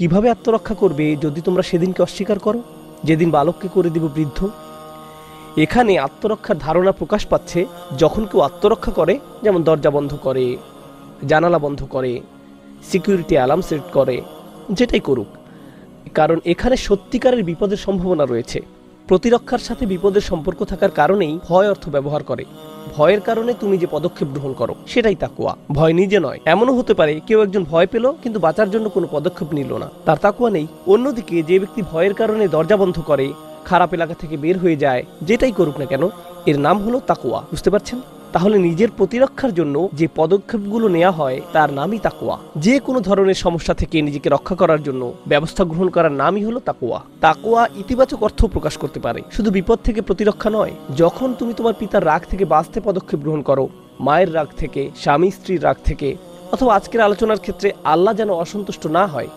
কিভাবে আত্মরক্ষা করবে যদি তোমরা সেদিনকে অস্বীকার করো, যেদিন বালককে করে দিব বৃদ্ধ। এখানে আত্মরক্ষার ধারণা প্রকাশ পাচ্ছে যখন কেউ আত্মরক্ষা করে, যেমন দরজা বন্ধ করে, জানালা বন্ধ করে, সিকিউরিটি অ্যালার্ম সেট করে, যেটাই করুক, কারণ এখানে সত্যিকারের বিপদের সম্ভাবনা রয়েছে। প্রতিরক্ষার সাথে বিপদের সম্পর্ক থাকার কারণেই ভয় অর্থ ব্যবহার করে। ভয়ের কারণে তুমি যে পদক্ষেপ গ্রহণ করো সেটাই তাকওয়া। ভয় নিজে নয়। এমনও হতে পারে কেউ একজন ভয় পেল কিন্তু বাঁচার জন্য কোনো পদক্ষেপ নিল না, তার তাকওয়া নেই। অন্যদিকে যে ব্যক্তি ভয়ের কারণে দরজা বন্ধ করে, খারাপ এলাকা থেকে বের হয়ে যায়, যেটাই করুক না কেন, এর নাম হলো তাকওয়া। বুঝতে পারছেন? তাহলে নিজের প্রতিরক্ষার জন্য যে পদক্ষেপগুলো নেওয়া হয় তার নামই তাকওয়া। যে কোনো ধরনের সমস্যা থেকে নিজেকে রক্ষা করার জন্য ব্যবস্থা গ্রহণ করার নামই হলো তাকওয়া। তাকওয়া ইতিবাচক অর্থ প্রকাশ করতে পারে, শুধু বিপদ থেকে প্রতিরক্ষা নয়। যখন তুমি তোমার পিতার রাগ থেকে বাঁচতে পদক্ষেপ গ্রহণ করো, মায়ের রাগ থেকে, স্বামী স্ত্রীর রাগ থেকে, অথবা আজকের আলোচনার ক্ষেত্রে আল্লাহ যেন অসন্তুষ্ট না হয়